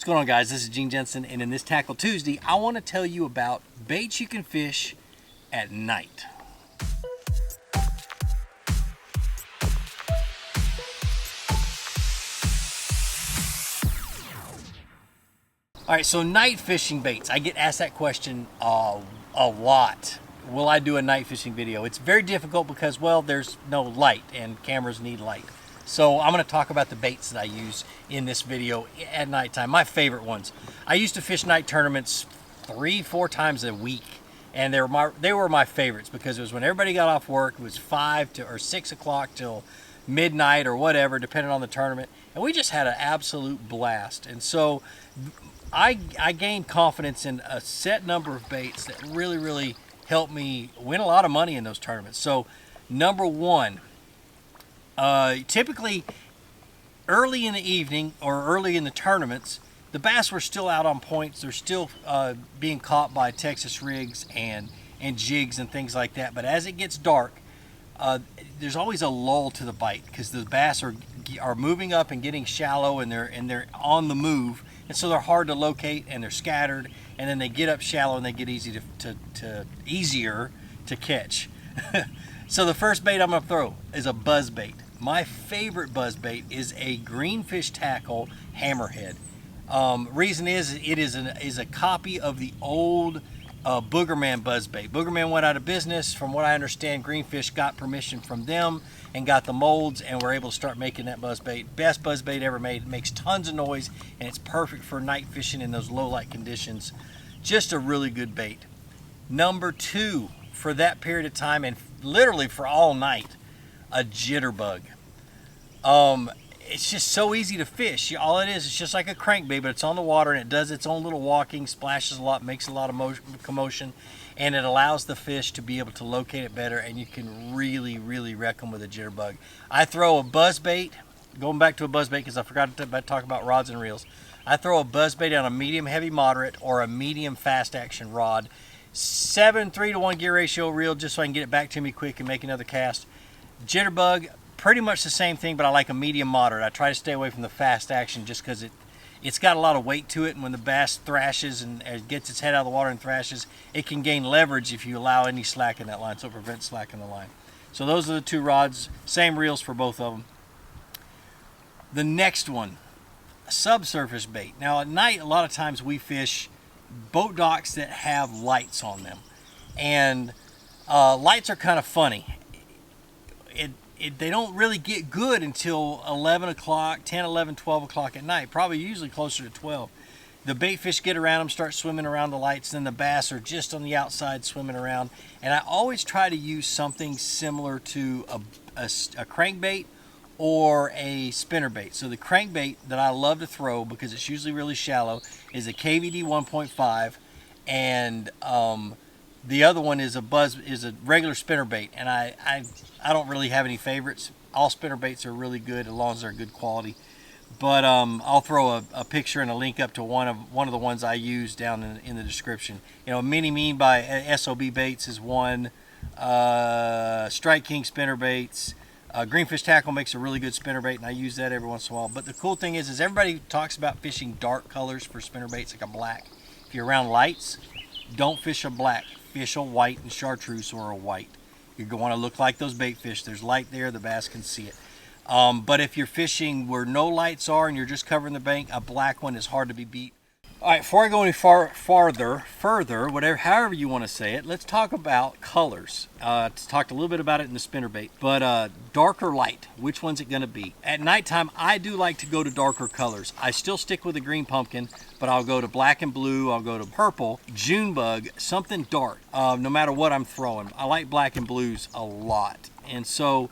What's going on, guys? This is Gene Jensen, and in this Tackle Tuesday, I want to tell you about baits you can fish at night. All right, so night fishing baits. I get asked that question a lot. Will I do a night fishing video? It's very difficult because, well, there's no light and cameras need light. So I'm going to talk about the baits that I use in this video at nighttime. My favorite ones. I used to fish night tournaments 3-4 times a week, and they were my favorites because it was when everybody got off work. It was 5 or 6 o'clock till midnight or whatever, depending on the tournament, and we just had an absolute blast. And so I gained confidence in a set number of baits that really helped me win a lot of money in those tournaments. So number one, typically early in the evening or early in the tournaments, the bass were still out on points. They're still being caught by Texas rigs and jigs and things like that. But as it gets dark, there's always a lull to the bite because the bass are moving up and getting shallow, and they're on the move, and so they're hard to locate and they're scattered, and then they get up shallow and they get easier to catch. So the first bait I'm going to throw is a buzz bait. My favorite buzz bait is a greenfish tackle hammerhead. Reason is it is a copy of the old Boogerman buzz bait. Boogerman went out of business. From what I understand, Greenfish got permission from them and got the molds, and were able to start making that buzz bait. Best buzz bait ever made. It makes tons of noise, and it's perfect for night fishing in those low light conditions. Just a really good bait. Number two, for that period of time and literally for all night, a jitterbug. It's just so easy to fish. All it is, it's just like a crankbait, but it's on the water and it does its own little walking, splashes a lot, makes a lot of commotion, and it allows the fish to be able to locate it better, and you can really wreck them with a jitterbug. I throw a buzz bait, going back to a buzz bait because I forgot to talk about rods and reels. I throw a buzz bait on a medium heavy moderate or a medium fast action rod. 7:3 gear ratio reel, just so I can get it back to me quick and make another cast. Jitterbug, pretty much the same thing, but I like a medium moderate. I try to stay away from the fast action just because it's got a lot of weight to it, and when the bass thrashes and gets its head out of the water and thrashes, it can gain leverage if you allow any slack in that line, so it prevents slack in the line. So those are the two rods, same reels for both of them. The next one, a subsurface bait. Now at night, a lot of times we fish boat docks that have lights on them, and lights are kind of funny. They don't really get good until 11 o'clock, 10, 11, 12 o'clock at night, probably usually closer to 12. The bait fish get around them, start swimming around the lights, then the bass are just on the outside swimming around. And I always try to use something similar to a crankbait or a spinnerbait. So the crankbait that I love to throw, because it's usually really shallow, is a KVD 1.5, and the other one is a regular spinnerbait. And I don't really have any favorites. All spinnerbaits are really good as long as they're good quality. But I'll throw a picture and a link up to one of the ones I use down in the description. You know, Mini Mean by SOB Baits is one. Strike King spinnerbaits. Greenfish Tackle makes a really good spinnerbait, and I use that every once in a while. But the cool thing is everybody talks about fishing dark colors for spinnerbaits, like a black. If you're around lights, don't fish a black. Fish a white and chartreuse, or a white. You're going to want to look like those bait fish. There's light there, the bass can see it. But if you're fishing where no lights are and you're just covering the bank, a black one is hard to be beat. All right, before I go any further, however you want to say it, let's talk about colors. Talked a little bit about it in the spinnerbait, but dark or light, which one's it going to be? At nighttime, I do like to go to darker colors. I still stick with the green pumpkin, but I'll go to black and blue, I'll go to purple, June bug, something dark, no matter what I'm throwing. I like black and blues a lot. And so,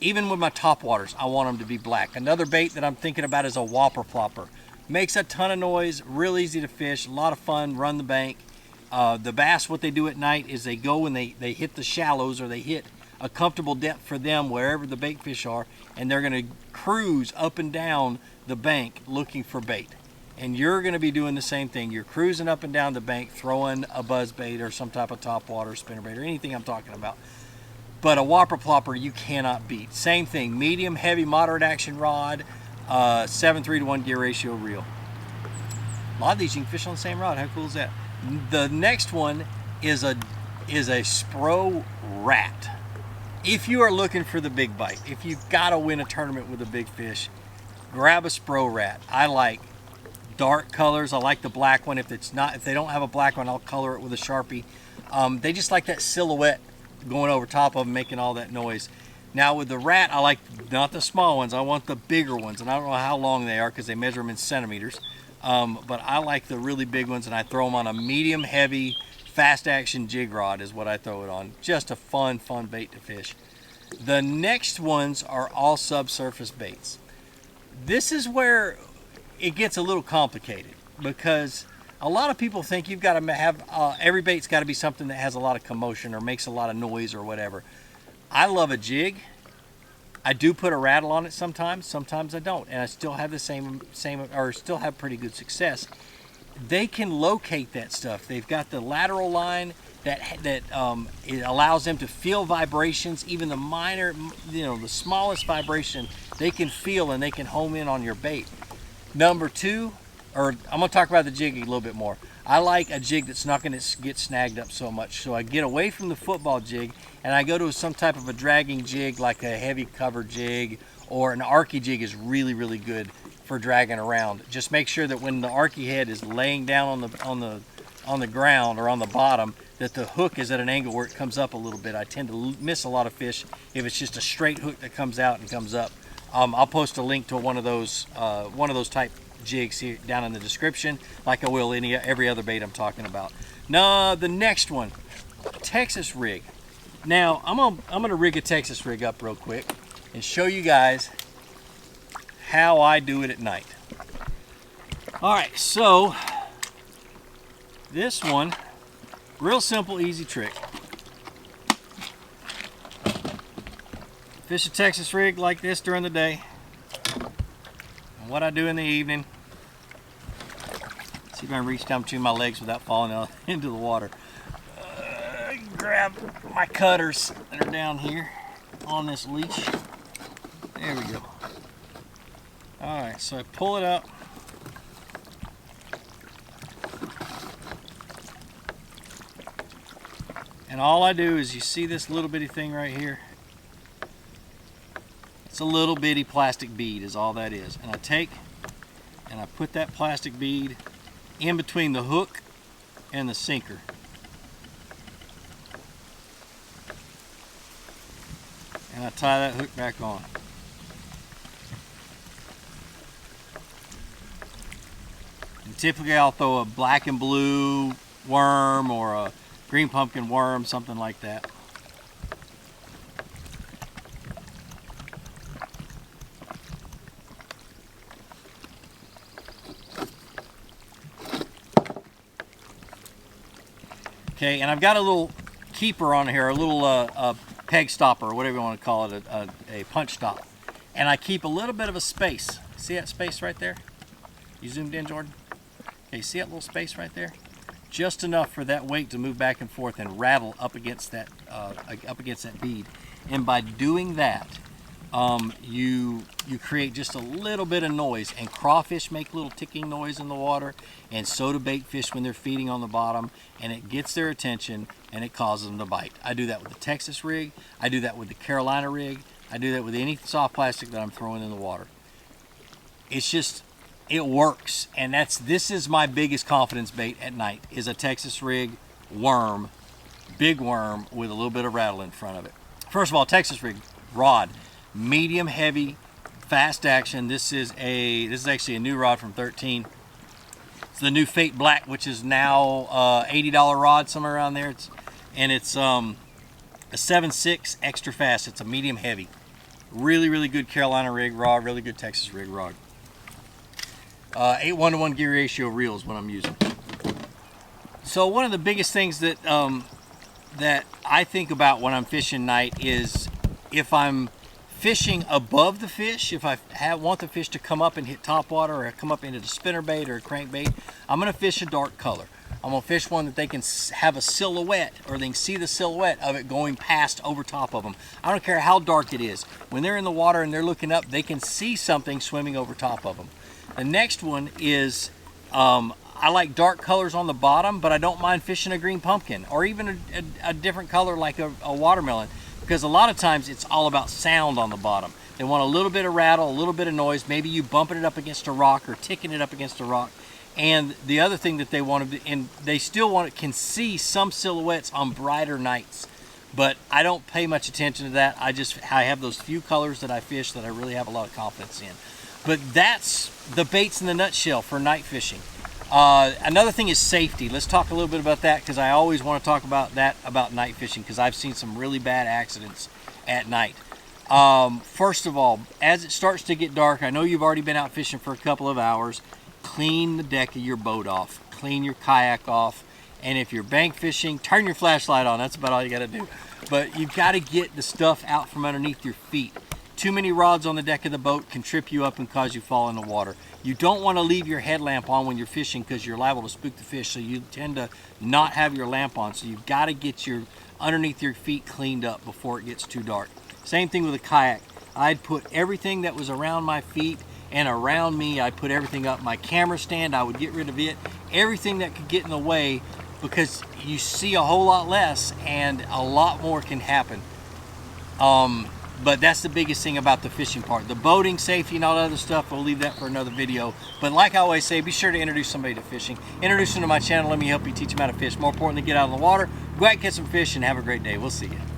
even with my topwaters, I want them to be black. Another bait that I'm thinking about is a whopper plopper. Makes a ton of noise, real easy to fish, a lot of fun, run the bank. The bass, what they do at night is they go and they hit the shallows, or they hit a comfortable depth for them wherever the bait fish are, and they're going to cruise up and down the bank looking for bait. And you're going to be doing the same thing. You're cruising up and down the bank throwing a buzz bait or some type of topwater, spinnerbait, or anything I'm talking about. But a whopper plopper you cannot beat. Same thing, medium, heavy, moderate action rod, 7:3 to 1 gear ratio reel. A lot of these you can fish on the same rod. How cool is that? The next one is a Spro rat. If you are looking for the big bite, if you've got to win a tournament with a big fish, grab a Spro rat. I like dark colors. I like the black one. If they don't have a black one, I'll color it with a Sharpie. They just like that silhouette going over top of them, making all that noise. Now with the rat, I like not the small ones. I want the bigger ones, and I don't know how long they are because they measure them in centimeters. But I like the really big ones, and I throw them on a medium heavy fast action jig rod is what I throw it on. Just a fun bait to fish. The next ones are all subsurface baits. This is where it gets a little complicated, because a lot of people think you've got to have every bait's got to be something that has a lot of commotion or makes a lot of noise or whatever. I love a jig. I do put a rattle on it sometimes I don't, and I still have the same or still have pretty good success. They can locate that stuff. They've got the lateral line that it allows them to feel vibrations, even the minor, the smallest vibration they can feel, and they can home in on your bait. Number two, or I'm gonna talk about the jig a little bit more. I like a jig that's not gonna get snagged up so much. So I get away from the football jig and I go to some type of a dragging jig, like a heavy cover jig, or an arky jig is really, really good for dragging around. Just make sure that when the arky head is laying down on the ground or on the bottom, that the hook is at an angle where it comes up a little bit. I tend to miss a lot of fish if it's just a straight hook that comes out and comes up. I'll post a link to one of those type jigs here down in the description, like I will every other bait I'm talking about. Now the next one, Texas rig. Now I'm gonna rig a Texas rig up real quick and show you guys how I do it at night. All right, so this one, real simple, easy trick. Fish a Texas rig like this during the day. And what I do in the evening, see if I can reach down between my legs without falling out into the water. Grab my cutters that are down here on this leash. There we go. All right, so I pull it up. And all I do is, you see this little bitty thing right here? It's a little bitty plastic bead is all that is. And I take and I put that plastic bead in between the hook and the sinker. And I tie that hook back on. And typically I'll throw a black and blue worm or a green pumpkin worm, something like that. Okay, and I've got a little keeper on here, a little peg stopper, or whatever you want to call it, a punch stop. And I keep a little bit of a space. See that space right there? You zoomed in, Jordan? Okay, see that little space right there? Just enough for that weight to move back and forth and rattle up against that bead. And by doing that, you create just a little bit of noise. And crawfish make little ticking noise in the water, and so do bait fish when they're feeding on the bottom, and it gets their attention and it causes them to bite. I do that with the Texas rig. I do that with the Carolina rig. I do that with any soft plastic that I'm throwing in the water. It's just, it works. And this is my biggest confidence bait at night, is a Texas rig worm, big worm with a little bit of rattle in front of it. First of all, Texas rig rod, medium heavy, fast action. This is actually a new rod from 13. It's the new Fate Black, which is now $80 rod, somewhere around there. It's a 7.6 extra fast. It's a medium heavy. Really, really good Carolina rig rod, really good Texas rig rod. 8:1 gear ratio reel is what I'm using. So one of the biggest things that that I think about when I'm fishing night is, if I'm fishing above the fish, if I want the fish to come up and hit topwater, or come up into the spinnerbait or a crankbait, I'm going to fish a dark color. I'm going to fish one that they can have a silhouette, or they can see the silhouette of it going past over top of them. I don't care how dark it is. When they're in the water and they're looking up, they can see something swimming over top of them. The next one is, I like dark colors on the bottom, but I don't mind fishing a green pumpkin or even a different color like a watermelon, because a lot of times it's all about sound on the bottom. They want a little bit of rattle, a little bit of noise, maybe you bumping it up against a rock or ticking it up against a rock. And the other thing that they want to, and they still can see some silhouettes on brighter nights, but I don't pay much attention to that. I have those few colors that I fish that I really have a lot of confidence in. But that's the baits in the nutshell for night fishing. Another thing is safety. Let's talk a little bit about that, because I always want to talk about that about night fishing, because I've seen some really bad accidents at night. First of all, as it starts to get dark, I know you've already been out fishing for a couple of hours. Clean the deck of your boat off, clean your kayak off, and if you're bank fishing, turn your flashlight on. That's about all you got to do. But you've got to get the stuff out from underneath your feet. Too many rods on the deck of the boat can trip you up and cause you fall in the water. You don't want to leave your headlamp on when you're fishing, because you're liable to spook the fish, so you tend to not have your lamp on. So you've got to get your underneath your feet cleaned up before it gets too dark. Same thing with a kayak. I'd put everything that was around my feet and around me, I'd put everything up. My camera stand, I would get rid of it. Everything that could get in the way, because you see a whole lot less and a lot more can happen. But that's the biggest thing about the fishing part. The boating, safety, and all that other stuff, we'll leave that for another video. But like I always say, be sure to introduce somebody to fishing. Introduce them to my channel. Let me help you teach them how to fish. More importantly, get out of the water, go out and catch some fish, and have a great day. We'll see you.